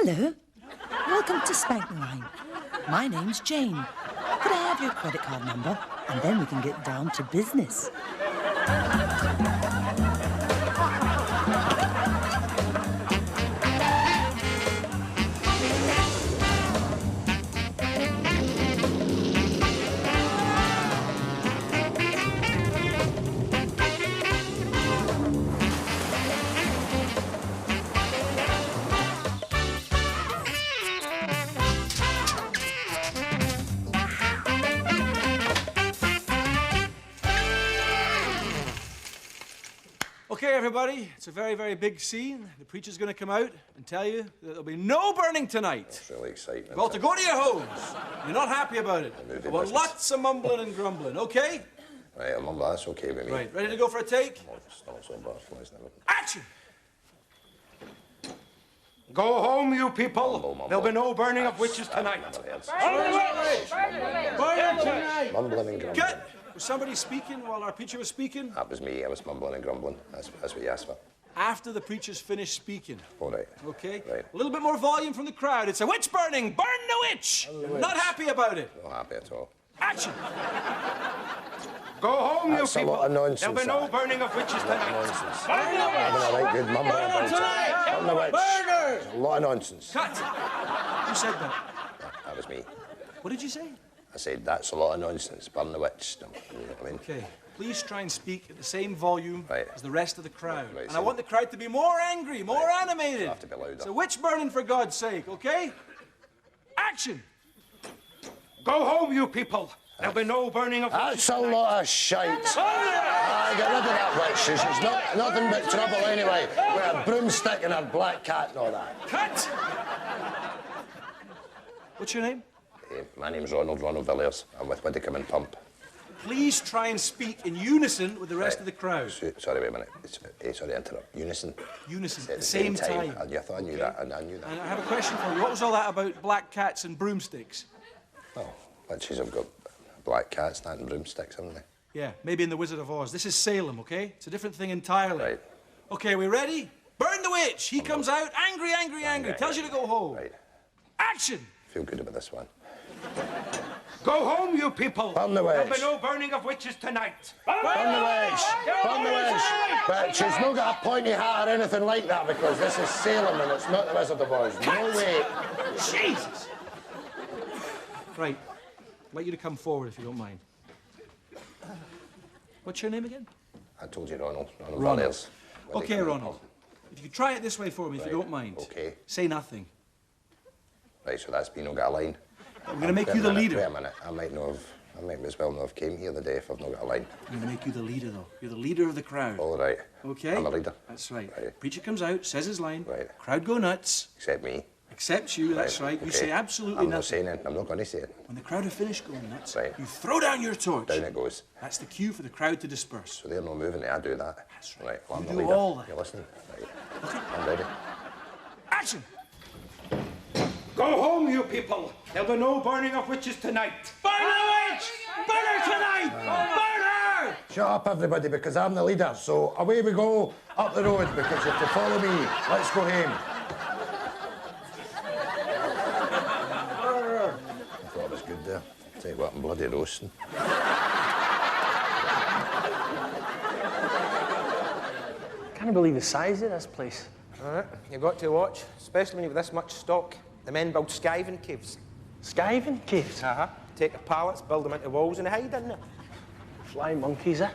Hello. Welcome to Spankline. My name's Jane. Could I have your credit card number? And then we can get down to business. Okay, everybody, it's a very, very big scene. The preacher's going to come out and tell you that there'll be no burning tonight. That's really exciting. Well, to go to your homes. You're not happy about it. I want lots of mumbling and grumbling, okay? Right, I'll mumble. That's okay with me. Right, ready to go for a take? It's not so bad. Action! Go home, you people. Mumble. There'll be no burning of witches tonight. Burning tonight! Mumbling and grumbling. Cut! Was somebody speaking while our preacher was speaking? That was me. I was mumbling and grumbling. That's what you asked for. After the preacher's finished speaking. All right. Okay? Right. A little bit more volume from the crowd. It's a witch burning! Burn the witch! Not happy about it. Not happy at all. Action! Go home, That's you a people. lot of nonsense, There'll be no that. burning of witches tonight. Nonsense. Having a right good mumbling about it. Burn the witch. Burners! A lot of nonsense. Cut! Who said that? That was me. What did you say? I said, that's a lot of nonsense. Burn the witch. You know what I mean? Okay. Please try and speak at the same volume Right. as the rest of the crowd. Right, And so- I want the crowd to be more angry, more animated. You'll have to be louder. It's a witch burning, for God's sake, okay? Action! Go home, you people. There'll be no burning of witches That's a lot of shite. Get rid of that witch. She's nothing but trouble anyway. With a broomstick and a black cat and all that. Cut! What's your name? My name's Ronald Villiers. I'm with Widdicombe and Pump. Please try and speak in unison with the rest of the crowd. Sorry, wait a minute. Sorry to interrupt. Unison. Unison, At the same time. I thought I knew that. I knew that. And I have a question for you. What was all that about black cats and broomsticks? Oh, witches have got black cats and broomsticks, haven't they? Yeah, maybe in The Wizard of Oz. This is Salem, okay? It's a different thing entirely. Right. Okay, we ready? Burn the witch! He comes out angry, angry, angry. Tells you to go home. Right. Action! Feel good about this one. Go home, you people. Burn the There'll witch. be no burning of witches tonight. Burn the witch! Burn the witch! But she's not got a pointy hat or anything like that because this is Salem and it's not the Wizard of Oz. No way. Jesus! Right. I'd like you to come forward if you don't mind. What's your name again? I told you, Ronald. Ronald Ronald. Villiers. Okay, Ronald. If you could try it this way for me, if you don't mind. Okay. Say nothing. Right, so that's me not got a line. We're going to make you the Wait leader. a minute. I might as well not have came here the day if I've not got a line. I'm going to make you the leader, though. You're the leader of the crowd. All right. Okay? I'm a leader. That's right. Right. Preacher comes out, says his line. Right. Crowd go nuts. Except me. Accepts you, that's right. You okay. say absolutely I'm nothing. not saying it. I'm not going to say it. When the crowd have finished going nuts, Right. you throw down your torch. Down it goes. That's the cue for the crowd to disperse. So they're not moving. I do that. That's right. Right. Well, I'm You the do leader. all that. You listening? Right. Okay. I'm ready. Action! Go home, you people. There'll be no burning of witches tonight. Burn the witch! Burn her tonight! Burn her! Shut up, everybody, because I'm the leader. So away we go up the road because you have to follow me. Let's go home. I thought it was good there. Tell you what, I'm bloody roasting. Can't believe the size of this place. All right, you've got to watch, especially when you've this much stock. The men build skiving caves. Skiving caves? Uh-huh. Take the pallets, build them into walls and hide in there. Fly monkeys, eh?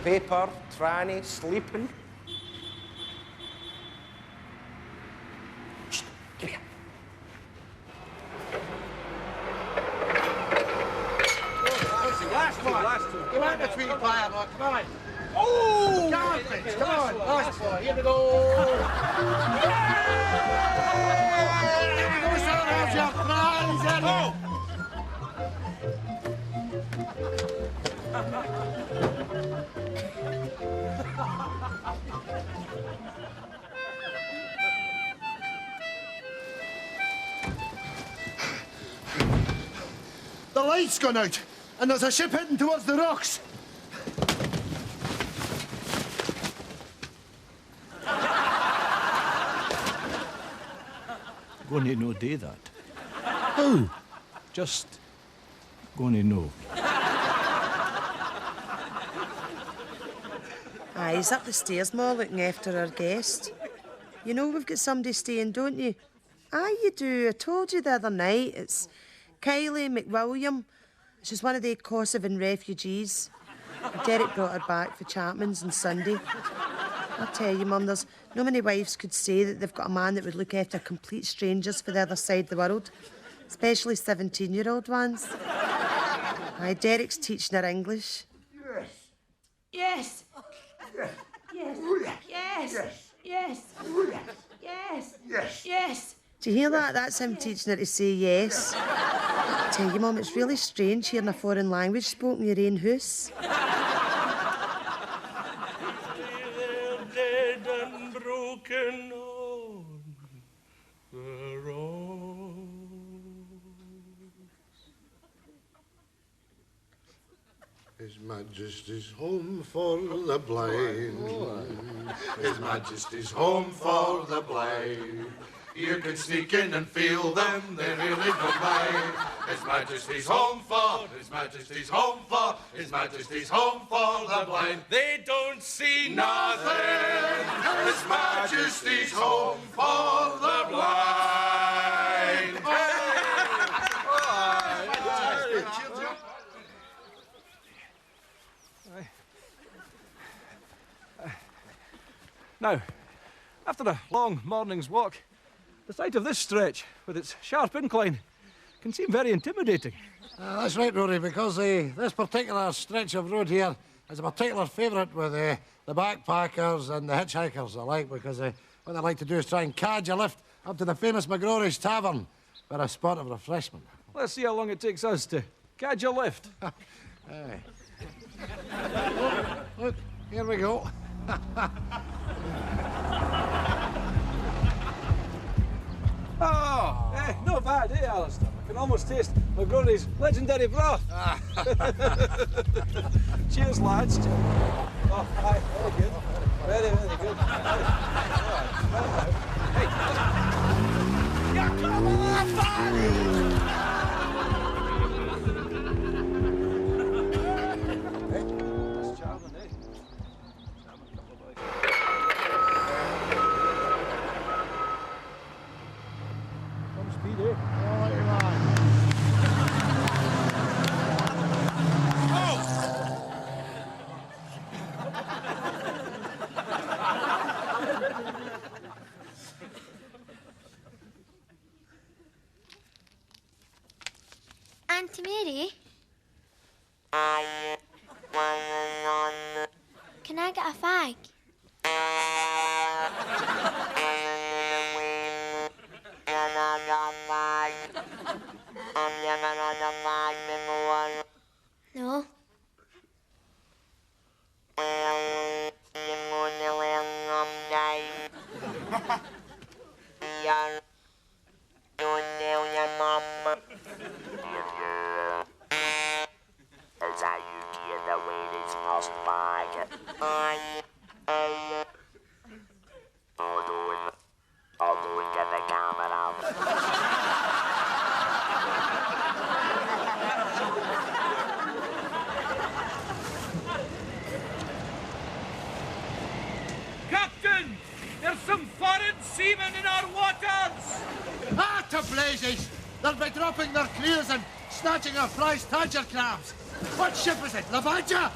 Paper, tranny, sleeping. Shh, give here. Last one. Come on, the tree climb, come on. Oh! Come on, Fritz, come on. Last one, here we go. Go, son, have your prize, Eddie. The light's gone out, and there's a ship heading towards the rocks. gonna no do that. Who? Just gonna know. Aye, he's up the stairs, Ma, looking after our guest. You know we've got somebody staying, don't you? Aye, you do. I told you the other night. It's Kylie McWilliam. She's one of the Kosovan refugees. Derek brought her back for Chapman's on Sunday. I tell you, Mum, there's no many wives could say that they've got a man that would look after complete strangers for the other side of the world, especially 17-year-old ones. Aye, Derek's teaching her English. Yes. Yes. Yes. Yes. Yes. Yes. Yes. Yes. Do you hear that? That's him teaching her to say yes. I tell you, Mum, it's really strange hearing a foreign language spoken in your own house. Dead and broken on the road. His Majesty's home for the blind. His Majesty's home for the blind. You can sneak in and feel them, they really don't mind. His Majesty's home for, His Majesty's home for, His Majesty's home for the blind. They don't see Nothing. His Majesty's home for the blind. Now, after a long morning's walk, the sight of this stretch, with its sharp incline, can seem very intimidating. That's right, Rory, because this particular stretch of road here is a particular favourite with the backpackers and the hitchhikers alike, because what they like to do is try and cadge a lift up to the famous McGrory's Tavern for a spot of refreshment. Let's see how long it takes us to catch a lift. Aye. Look, here we go. Oh, not bad, eh, Alistair? I can almost taste McGrory's legendary broth. Cheers, lads. Oh, aye, very good. Very, very good. Hey, yeah, come on, buddy! Hey, that's Chapman, eh? Chapman, couple of boys. Some speed, eh? Auntie Mary? Can I get a fag? No. Captain! There's some foreign seamen in our waters! Ah, to blazes! They'll be dropping their crews and snatching our prize Tadger crabs. What ship is it, Lavaggia?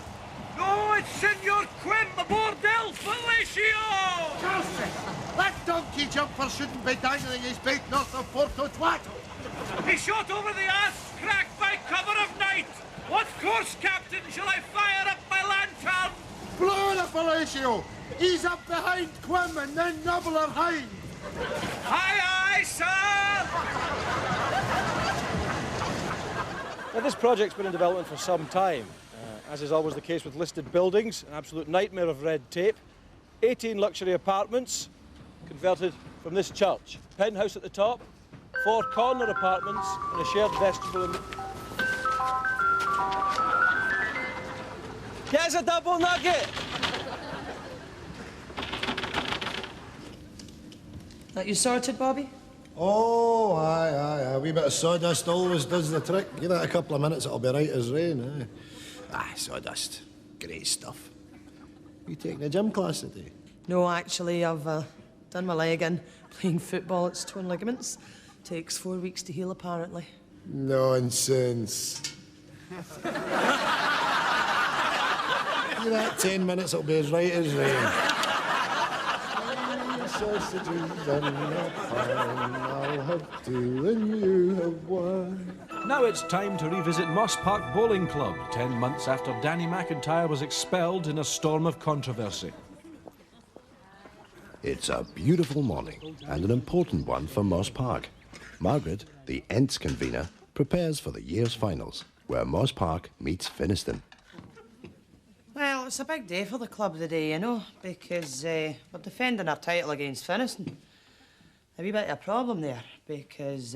No, it's Senor Quim aboard El Felicio! Chelsea! That donkey jumper shouldn't be dangling his bait north of Porto Tuato. He shot over the ass crack by cover of night! What course, Captain, shall I fire up my lantern? Blow the Felicio! Ease up behind Quim and then nobble her hind. Aye, aye, sir! Now, this project's been in development for some time. As is always the case with listed buildings, an absolute nightmare of red tape. 18 luxury apartments converted from this church. Penthouse at the top, 4 corner apartments and a shared vestibule in the... Get us a double nugget! That you sorted, Bobby? Oh, aye. A wee bit of sawdust always does the trick. Give it a couple of minutes, it'll be right as rain, eh? Aye, sawdust. Great stuff. You taking a gym class today? No, actually, I've done my leg in playing football. It's torn ligaments. Takes 4 weeks to heal, apparently. Nonsense. Give that 10 minutes, it'll be as right as rain. Sausages and a pan, I'll have two and you have one. Now it's time to revisit Moss Park Bowling Club, 10 months after Danny McIntyre was expelled in a storm of controversy. It's a beautiful morning and an important one for Moss Park. Margaret, the Ents convener, prepares for the year's finals, where Moss Park meets Finniston. Well, it's a big day for the club today, you know, because we're defending our title against Finniston. A wee bit of a problem there, because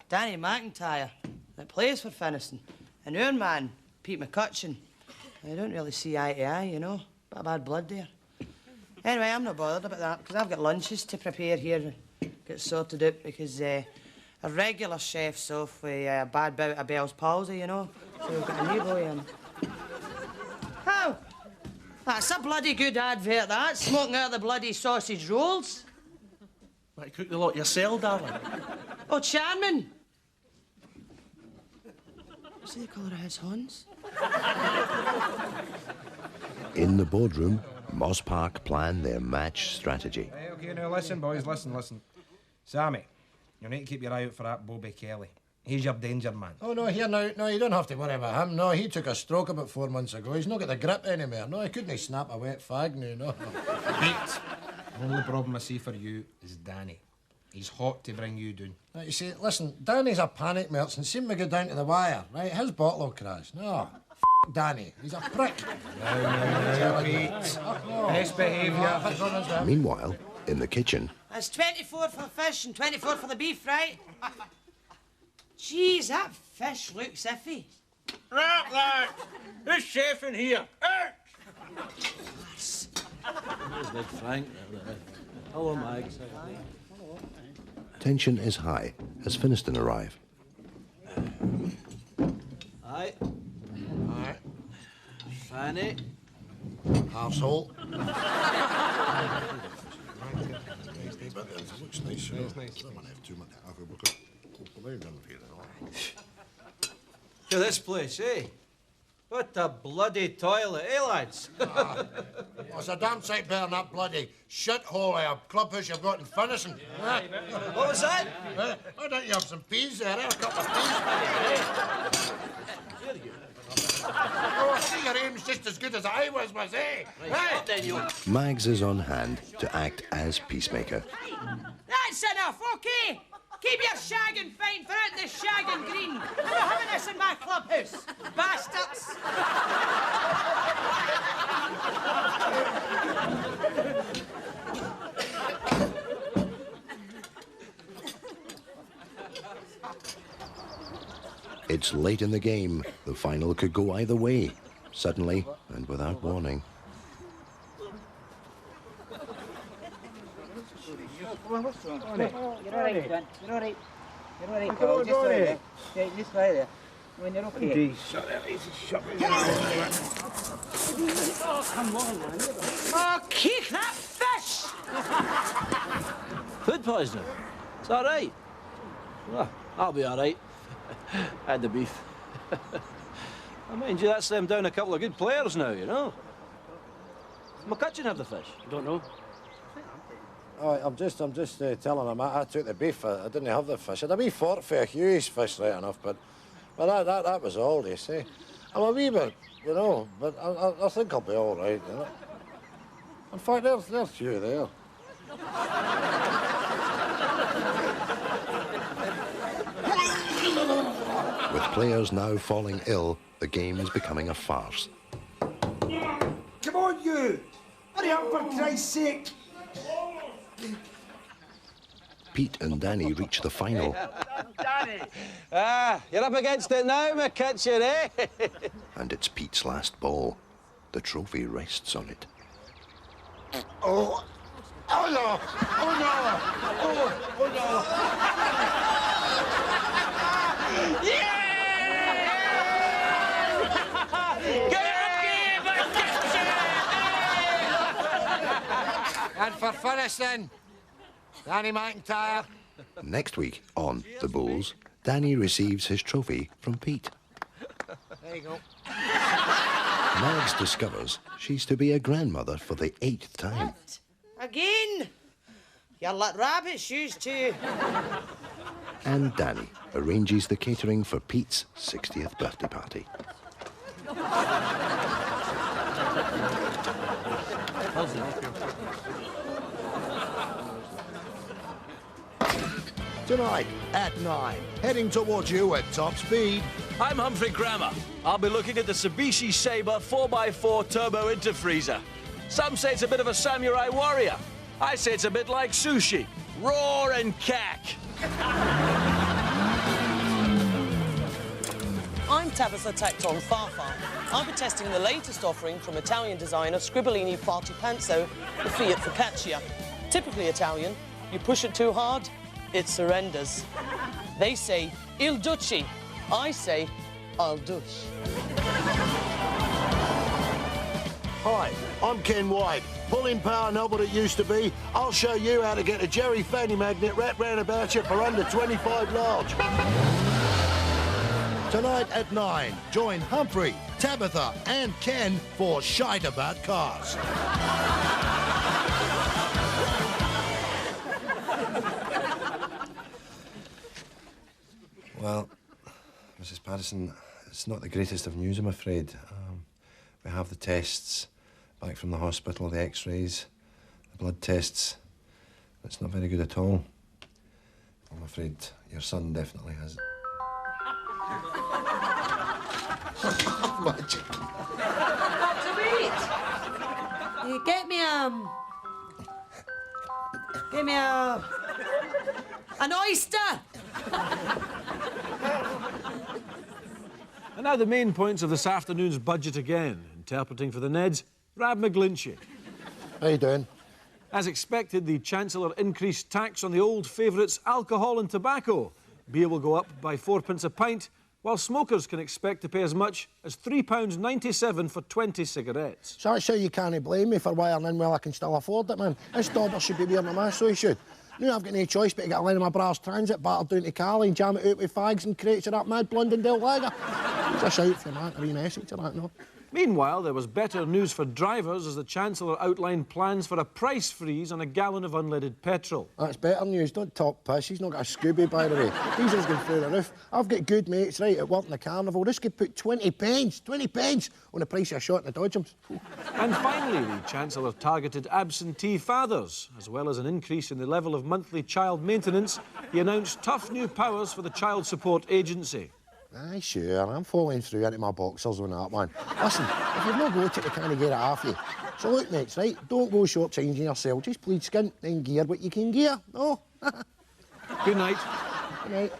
Danny McIntyre, that plays for Finniston, and our man, Pete McCutcheon, they don't really see eye to eye, you know. Bit of bad blood there. Anyway, I'm not bothered about that, because I've got lunches to prepare here and get sorted out, because a regular chef's off with a bad bout of Bell's palsy, you know. So we've got a new boy in. Oh, that's a bloody good advert, that, smoking out the bloody sausage rolls. Might cook the lot yourself, darling. Oh, charming. See the colour of his horns? In the boardroom, Moss Park plan their match strategy. Right, OK, now listen, boys, listen. Sammy, you'll need to keep your eye out for that Bobby Kelly. He's your danger man. Oh, no, here now. No, you don't have to worry about him. No, he took a stroke about 4 months ago. He's not got the grip anymore. No, he couldn't snap a wet fag now, no. Pete, the only problem I see for you is Danny. He's hot to bring you down. Now, you see, listen, Danny's a panic merchant. Seen me go down to the wire, right? His bottle will crash. No, Danny. He's a prick. No, Pete. Best behaviour. Meanwhile, in the kitchen, That's 24 for the fish and 24 for the beef, right? Jeez, that fish looks iffy. Right there! Who's chef in here? There's Big Frank. Hello, Mags. tension is high as Finniston arrive. Aye. Fanny. Arsehole. Looks nice. Nice. Look at this place, eh? What a bloody toilet, eh, lads? Well, it's a damn sight better than that bloody shithole of a clubhouse you've got in Finniston. What was that? Why don't you have some peas there, eh? A couple of peas. Oh, I see your aim's just as good as I was, eh? Hey! Mags is on hand to act as peacemaker. That's enough, OK? Keep your shagging fine for out the shagging green. I'm not having this in my clubhouse, bastards. It's late in the game. The final could go either way. Suddenly, and without warning. You're all right, son. You're all right. You're all right, pal. Just lie there. Yeah, just lie there. When you're okay. Shut that easy. Shut me. Oh, come on, man. Oh, kick that fish! Food poisoning? Is that right? Well, I'll be all right. Had the beef. I mind you, that's them down a couple of good players now, you know. Does McCutcheon have the fish? Don't know. Oh, I'm just telling him I took the beef. I didn't have the fish. I had a wee fork for a Hughie's fish, right enough, but that was all, you see. I'm a wee bit, you know, but I think I'll be all right, you know. In fact, there's Hugh there. With players now falling ill, the game is becoming a farce. Come on, you! Hurry up, for Christ's sake! Pete and Danny reach the final. Danny! You're up against it now, McCutcheon, eh? And it's Pete's last ball. The trophy rests on it. Oh, Oh, no! Oh, no! Oh, no! And for finishing, Danny McIntyre. Next week on The Bulls, Danny receives his trophy from Pete. There you go. Mags discovers she's to be a grandmother for the 8th time. What? Again? You're like rabbits, used to. And Danny arranges the catering for Pete's 60th birthday party. Tonight at 9, heading towards you at top speed. I'm Humphrey Grammer. I'll be looking at the Mitsubishi Sabre 4x4 turbo interfreezer. Some say it's a bit of a samurai warrior. I say it's a bit like sushi. Roar and cack. I'm Tabitha Tacton Farfar. I'll be testing the latest offering from Italian designer Scribblini Party Panzo, the Fiat Focaccia. Typically Italian, you push it too hard, it surrenders. They say, Il Ducci. I say, I'll douche. Hi, I'm Ken White. Pulling power not what it used to be. I'll show you how to get a Jerry fanny magnet wrapped round about you for under 25 large. Tonight at 9, join Humphrey, Tabitha and Ken for Shite About Cars. Well, Mrs. Patterson, it's not the greatest of news, I'm afraid. We have the tests back from the hospital, the x-rays, the blood tests. It's not very good at all. I'm afraid your son definitely has it. Magic. Dr. Reed! Get me an oyster! And now the main points of this afternoon's budget again. Interpreting for the Neds, Rab McGlinchey. How you doing? As expected, the Chancellor increased tax on the old favourites alcohol and tobacco. Beer will go up by 4p a pint, while smokers can expect to pay as much as £3.97 for 20 cigarettes. So that's how you can't blame me for wiring in well I can still afford it, man. This dauber should be wearing a mask, so he should. Now I've got no choice but to get a line of my brass transit battered down to Carly and jam it out with fags and crates of that mad Blondendale lager. It's a shout for man, a wee message or that, no? Meanwhile, there was better news for drivers as the Chancellor outlined plans for a price freeze on a gallon of unleaded petrol. That's better news. Don't talk piss. He's not got a Scooby, by the way. Diesel's going through the roof. I've got good mates, right, at work in the carnival. This could put 20 pence on the price of a shot in the Dodgems. And finally, the Chancellor targeted absentee fathers. As well as an increase in the level of monthly child maintenance, he announced tough new powers for the Child Support Agency. Aye, sure, I'm following through into my boxers on that one. Listen, if you've not got it, they can't get it off you. So look, mates, right, don't go short-changing yourself. Just plead skint and gear what you can gear. No? Good night. Good night.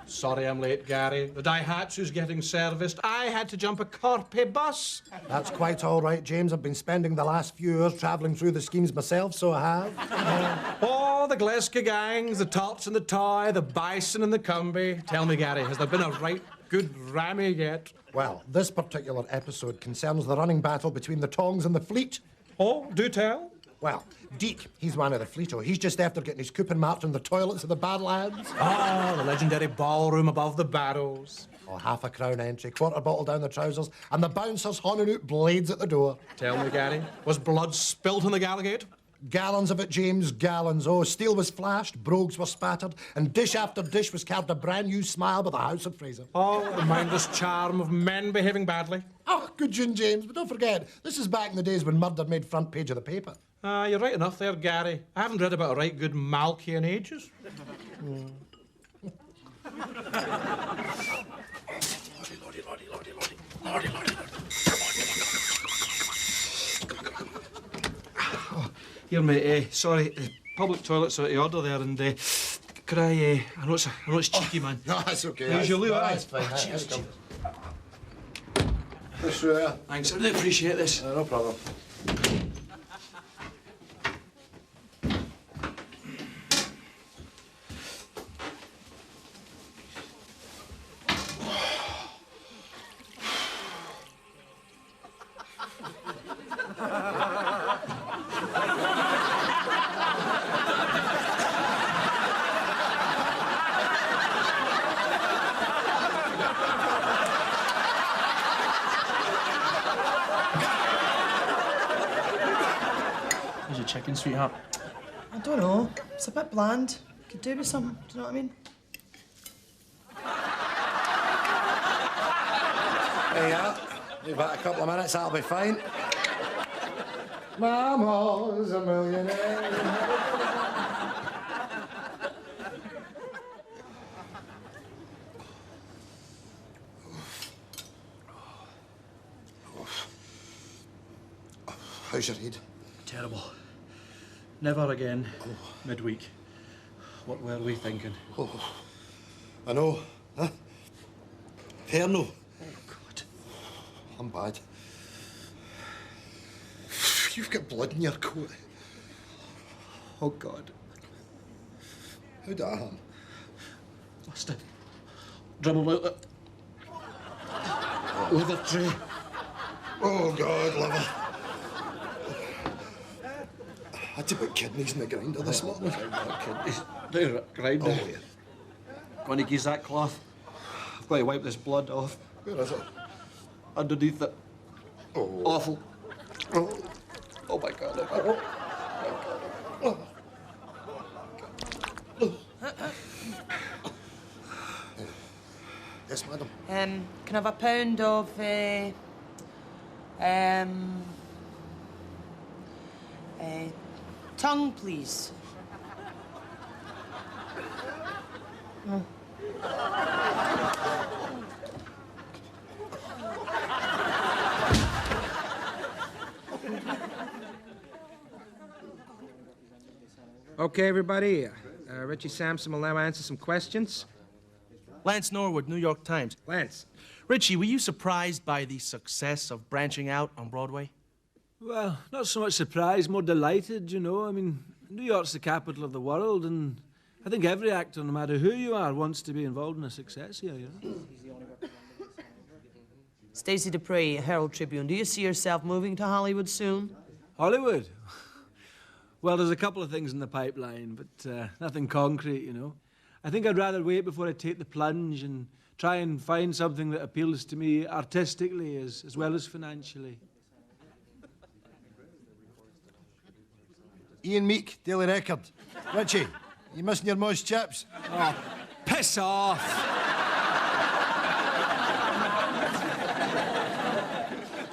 Sorry I'm late, Gary. The Daihatsu's getting serviced. I had to jump a Corpe bus. That's quite all right, James. I've been spending the last few hours travelling through the schemes myself, so I have. Oh, the Glasgow gangs, the Tots and the Toy, the Bison and the Cumby. Tell me, Gary, has there been a right good rammy yet? Well, this particular episode concerns the running battle between the Tongs and the Fleet. Oh, do tell. Well, Deke, he's one of the Fleet. He's just after getting his coupon marked in the toilets of the Badlands. Ah, the legendary ballroom above the barrows. Oh, half a crown entry, quarter bottle down the trousers, and the bouncers honning out blades at the door. Tell me, Gary, was blood spilt on the Gallowgate? Gallons of it, James, gallons. Oh, steel was flashed, brogues were spattered, and dish after dish was carved a brand new smile by the House of Fraser. Oh, the mindless charm of men behaving badly. Oh, good June, James, but don't forget, this is back in the days when murder made front page of the paper. Ah, you're right enough there, Gary. I haven't read about a right good Malky in ages. Here, mate, sorry, public toilets are out of order there, and could I know it's cheeky, man. No, that's okay. Here's your loo, That's fine. Cheers. This way. Thanks, I really appreciate this. No problem. How's your chicken, sweetheart? I don't know. It's a bit bland. Could do with some, do you know what I mean? There you are. Leave that a couple of minutes, that'll be fine. Mama's a millionaire. How's your head? Terrible. Never again. Midweek. What were we thinking? Oh, I know. Huh? Perno. Oh, God. I'm bad. You've got blood in your coat. Oh, God. How did that happen? Must have dribbled out the liver tray. Oh, God, liver. I had to put kidneys in the grinder this morning. Kidneys. Down it, grinder. Oh, yeah. Want to use that cloth? I've got to wipe this blood off. Where is it? Underneath it. Oh. Awful. Oh. Oh, my God. Oh. Yes, madam. Can I have a pound of, tongue, please? Okay, everybody. Richie Sampson will now answer some questions. Lance Norwood, New York Times. Lance. Richie, were you surprised by the success of branching out on Broadway? Well, not so much surprised, more delighted, you know. I mean, New York's the capital of the world, and I think every actor, no matter who you are, wants to be involved in a success here, you know. Stacey Dupree, Herald Tribune. Do you see yourself moving to Hollywood soon? Hollywood? Well, there's a couple of things in the pipeline, but nothing concrete, you know. I think I'd rather wait before I take the plunge and try and find something that appeals to me artistically as well as financially. Ian Meek, Daily Record. Richie, you missing your Moz chips? Oh, piss off!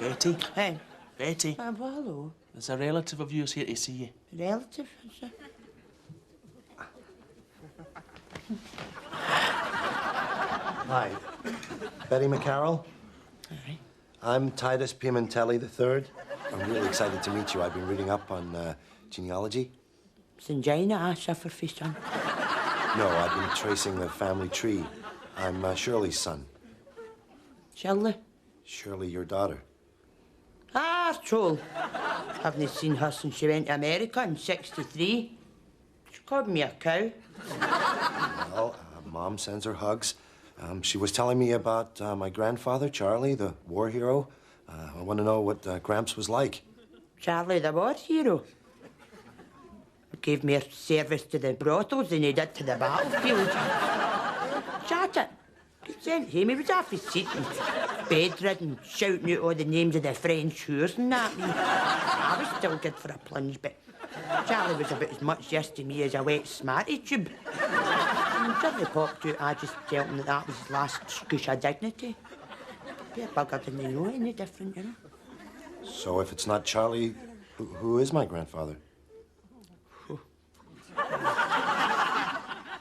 Betty? Hey. Betty? Well, hello. There's a relative of yours here to see you. Relative? Hi. Betty McCarroll? Hi. I'm Titus Pimentelli III. I'm really excited to meet you. I've been reading up on genealogy. Singina, I suffer for son. No, I've been tracing the family tree. I'm Shirley's son. Shirley? Shirley, your daughter. Ah, troll. Haven't seen her since she went to America in '63. She called me a cow. Well, Mom sends her hugs. She was telling me about my grandfather, Charlie, the war hero. I want to know what Gramps was like. Charlie, the war hero. He gave more service to the brothels than he did to the battlefield. Shut it. He sent him. He was off his seat and bedridden, shouting out all the names of the French whores and that. I was still good for a plunge, but Charlie was about as much yes to me as a wet smarty tube. When Charlie popped out, I just told him that was his last scoosh of dignity. Be a bugger didn't know any different, you know. So if it's not Charlie, who is my grandfather?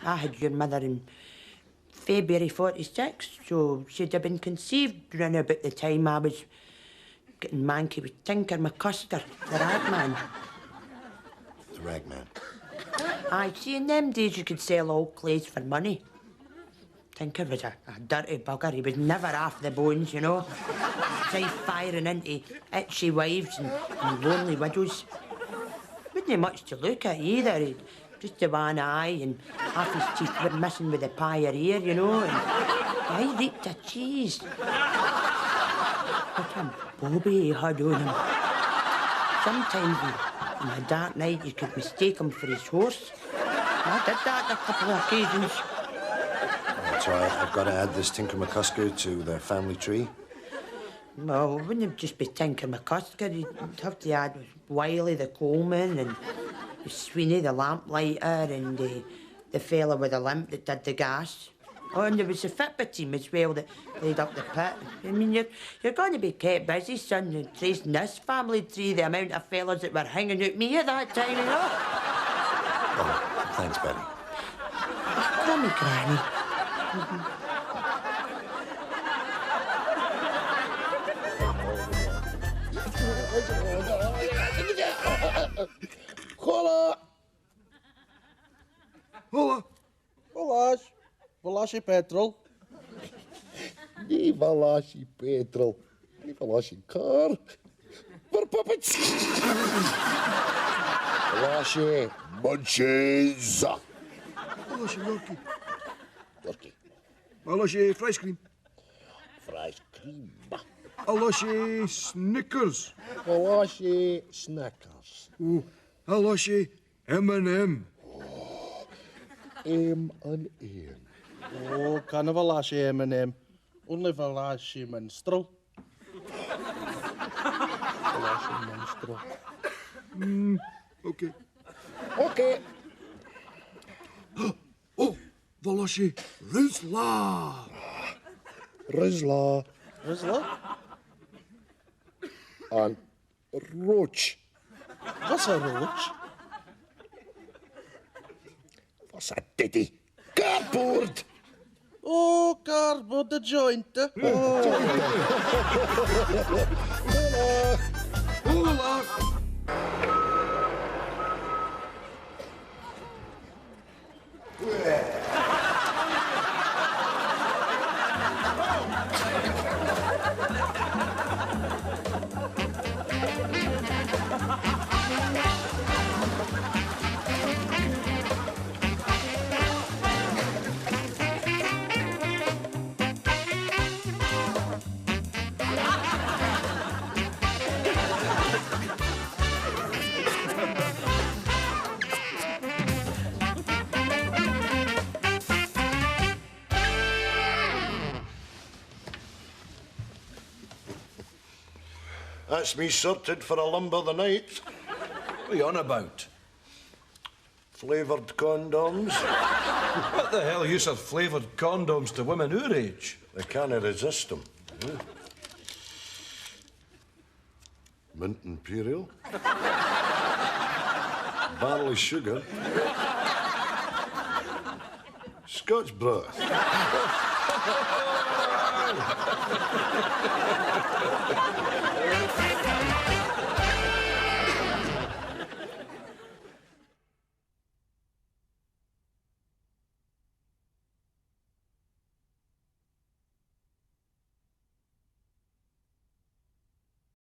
I had your mother in February '46, so she'd have been conceived round about the time I was getting manky with Tinker McCusker, the ragman. The ragman. Aye, see, in them days you could sell old clothes for money. Tinker was a dirty bugger. He was never off the bones, you know. time firing into itchy wives and lonely widows. Wouldn't have much to look at either. He'd just the one eye and half his teeth were missing with a pie ear, you know. And I reaped a cheese. What a bobby he had on him. Sometimes in a dark night you could mistake him for his horse. I did that on a couple of occasions. That's right, I've got to add this Tinker McCusker to the family tree. Well, it wouldn't just be Tinker McCusker. You'd have to add Wiley the coalman and Sweeney the lamplighter and the fella with the limp that did the gas. Oh, and there was the Fitbit team as well that played up the pit. I mean, you're going to be kept busy, son, and tracing this family tree, the amount of fellas that were hanging out me at that time, you know. Oh, thanks, Betty. Call me Granny. Hola! Hola! Olaš! Valaši petrol. Niet Valaši petrol. Niet Valaši car. Maar puppets! Valaši munchies. Valaši Yorkie. Yorkie. Valaši Friescream. Friescream. Valaši Snickers. Valaši Snickers. Valaši M&M. M&M. Oh, kan een Valaši M&M. Only Valaši menstrual. Valaši menstrual. Okay. Okay. Oh, Valaši Rizla. Rizla. Rizla? En roach. Wat is een roach? Wat is een titty? Cardboard. Oh, cardboard, de jointen. Oh. Hola. That's me sorted for a lumber of the night. What are you on about? Flavoured condoms. What the hell use of flavoured condoms to women your age? They can't resist them. Mint Imperial. Barley sugar. Scotch broth.